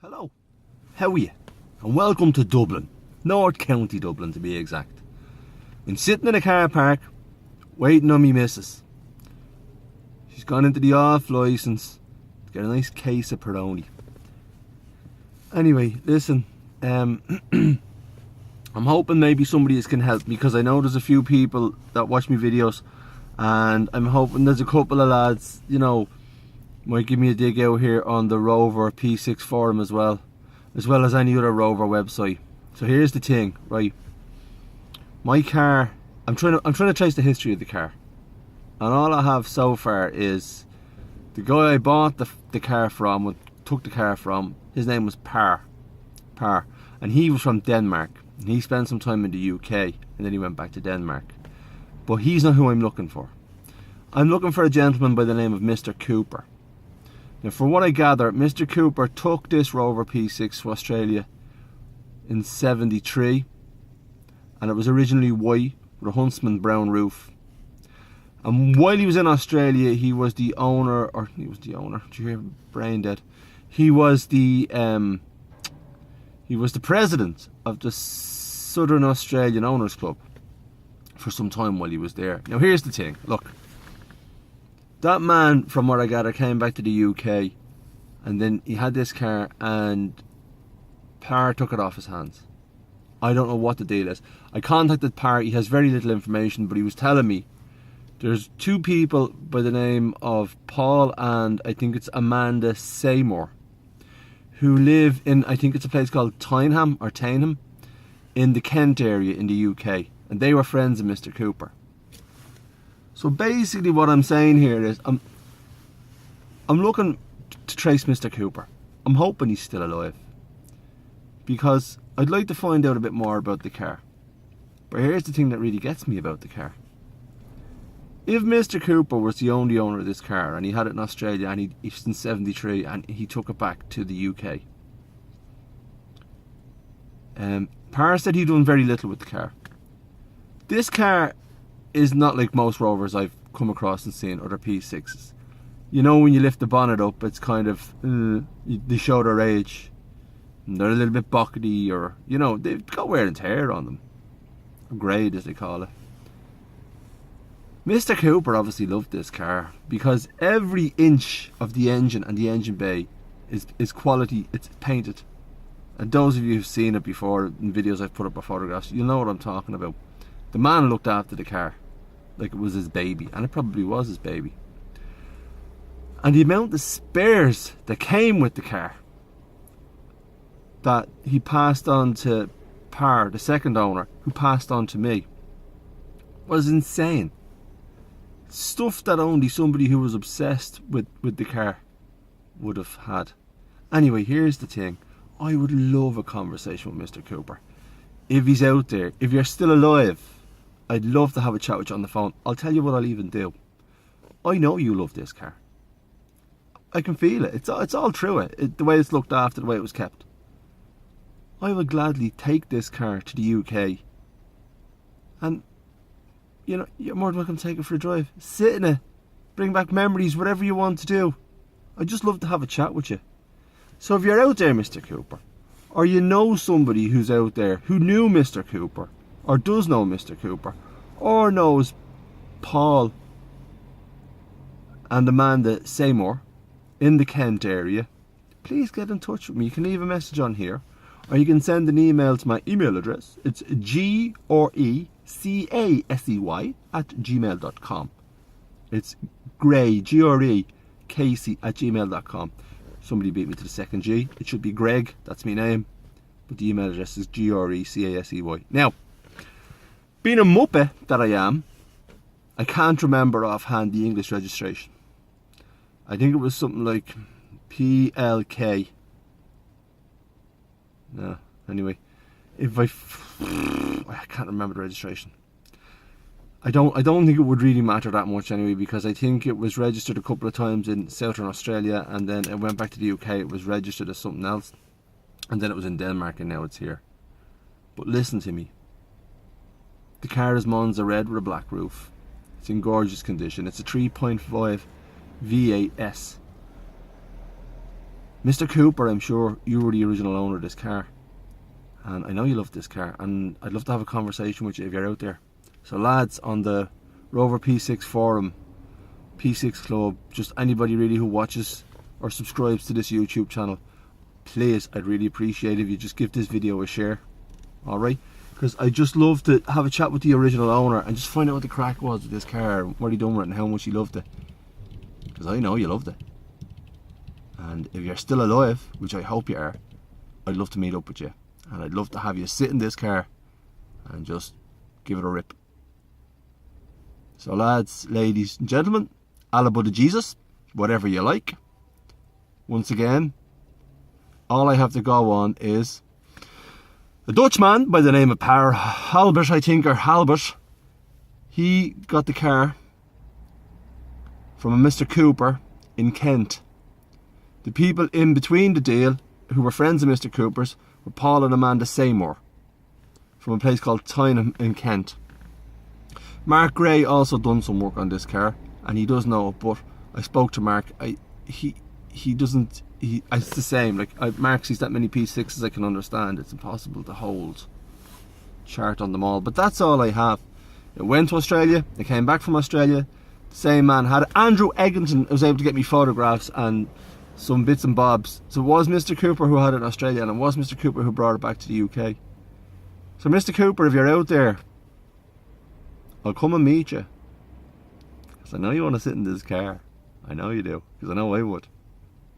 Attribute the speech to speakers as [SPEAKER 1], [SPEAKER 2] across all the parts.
[SPEAKER 1] Hello, how are you? And welcome to Dublin, North County Dublin to be exact. I'm sitting in a car park, waiting on me missus. She's gone into the off licence to get a nice case of Peroni. Anyway, listen, I'm hoping maybe somebody can help me, because I know there's a few people that watch me videos, and I'm hoping there's a couple of lads, you know, might give me a dig out here on the Rover P6 forum as well as any other Rover website. So here's the thing, right? My car, I'm trying to trace the history of the car, and all I have so far is the guy I bought the car from, took the car from. His name was Par, and he was from Denmark. And he spent some time in the UK, and then he went back to Denmark. But he's not who I'm looking for. I'm looking for a gentleman by the name of Mr.Cooper. Now, from what I gather, Mr. Cooper took this Rover P6 to Australia in '73, and it was originally white with a Huntsman brown roof. And while he was in Australia, he was the owner. Did you hear brain dead? He was the president of the Southern Australian Owners Club for some time while he was there. Now, here's the thing. Look. That man, from what I gather, came back to the UK, and then he had this car, and Par took it off his hands. I don't know what the deal is. I contacted Par. He has very little information, but he was telling me there's two people by the name of Paul and I think it's Amanda Seymour, who live in, I think it's a place called Tyneham in the Kent area in the UK, and they were friends of Mr. Cooper. So basically what I'm saying here is I'm looking to trace Mr. Cooper. I'm hoping he's still alive, because I'd like to find out a bit more about the car. But here's the thing that really gets me about the car. If Mr. Cooper was the only owner of this car, and he had it in Australia, and he's in '73, and he took it back to the UK, Par said he'd done very little with the car. This car is not like most Rovers I've come across and seen, other P6s. You know, when you lift the bonnet up, it's kind of, they show their age. And they're a little bit buckety, or, you know, they've got wear and tear on them. Or grade, as they call it. Mr. Cooper obviously loved this car, because every inch of the engine and the engine bay is quality. It's painted. And those of you who've seen it before in videos I've put up or photographs, you'll know what I'm talking about. The man looked after the car like it was his baby, and it probably was his baby. And the amount of spares that came with the car that he passed on to Par, the second owner, who passed on to me, was insane. Stuff that only somebody who was obsessed with the car would have had. Anyway, here's the thing. I would love a conversation with Mr. Cooper. If he's out there, if you're still alive, I'd love to have a chat with you on the phone. I'll tell you what I'll even do. I know you love this car. I can feel it. It's all through it. The way it's looked after, the way it was kept. I would gladly take this car to the UK. And, you know, you're more than welcome to take it for a drive. Sit in it. Bring back memories, whatever you want to do. I'd just love to have a chat with you. So if you're out there, Mr. Cooper, or you know somebody who's out there who knew Mr. Cooper, or does know Mr. Cooper, or knows Paul and Amanda Seymour in the Kent area, please get in touch with me. You can leave a message on here, or you can send an email to my email address. It's grekasey@gmail.com. It's Gray, GREKC@gmail.com. Somebody beat me to the second G. It should be Greg, that's my name, but the email address is GREKASEY. Now, being a muppet that I am, I can't remember offhand the English registration. I think it was something like PLK. No, anyway, I can't remember the registration. I don't think it would really matter that much anyway, because I think it was registered a couple of times in Southern Australia, and then it went back to the UK. It was registered as something else, and then it was in Denmark, and now it's here. But listen to me. The car is Monza red with a black roof. It's in gorgeous condition. It's a 3.5 V8S. Mr. Cooper, I'm sure you were the original owner of this car, and I know you love this car, and I'd love to have a conversation with you if you're out there. So lads, on the Rover P6 forum, P6 Club, just anybody really who watches or subscribes to this YouTube channel, please, I'd really appreciate if you just give this video a share, alright? Because I just love to have a chat with the original owner and just find out what the crack was with this car, what he done with it and how much he loved it. Because I know you loved it. And if you're still alive, which I hope you are, I'd love to meet up with you. And I'd love to have you sit in this car and just give it a rip. So lads, ladies and gentlemen, alla Buddha Jesus, whatever you like. Once again, all I have to go on is a Dutchman by the name of Per Halbert, I think, or Halbert. He got the car from a Mr. Cooper in Kent. The people in between the deal, who were friends of Mr. Cooper's, were Paul and Amanda Seymour from a place called Tyneham in Kent. Mark Gray also done some work on this car, and he does know it, but I spoke to Mark. He doesn't. It's the same. Like Mark sees that many P6s, I can understand. It's impossible to hold chart on them all. But that's all I have. It went to Australia. It came back from Australia. The same man had it. Andrew Egginton was able to get me photographs and some bits and bobs. So it was Mr. Cooper who had it in Australia, and it was Mr. Cooper who brought it back to the UK. So Mr. Cooper, if you're out there, I'll come and meet you. Because I know you want to sit in this car. I know you do. Because I know I would.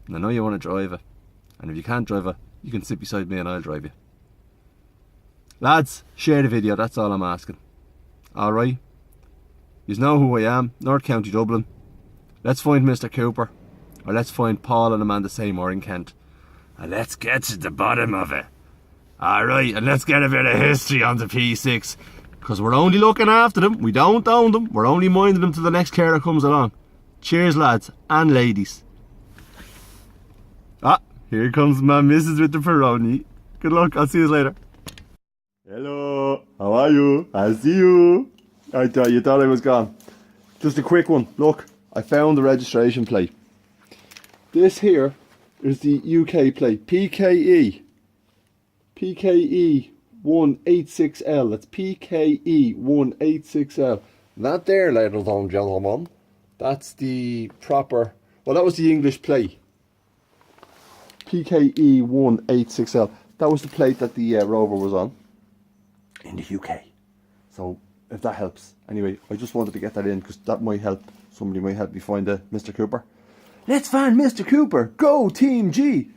[SPEAKER 1] And I know you want to drive it. And if you can't drive it, you can sit beside me and I'll drive you. Lads, share the video. That's all I'm asking. Alright? You know who I am. North County Dublin. Let's find Mr. Cooper. Or let's find Paul and Amanda Seymour in Kent. And let's get to the bottom of it. Alright, and let's get a bit of history on the P6. Because we're only looking after them. We don't own them. We're only minding them till the next car that comes along. Cheers, lads and ladies. Ah, here comes my missus with the Peroni. Good luck. I'll see you later. Hello. How are you? I see you. I thought you thought I was gone. Just a quick one. Look, I found the registration plate. This here is the UK plate. PKE 186L. That's PKE 186L. That there, ladies and gentlemen, that's the proper, well, that was the English plate. PKE 186L. That was the plate that the Rover was on in the UK. So if that helps. Anyway, I just wanted to get that in because that might help. Somebody might help me find Mr. Cooper. Let's find Mr. Cooper. Go Team G.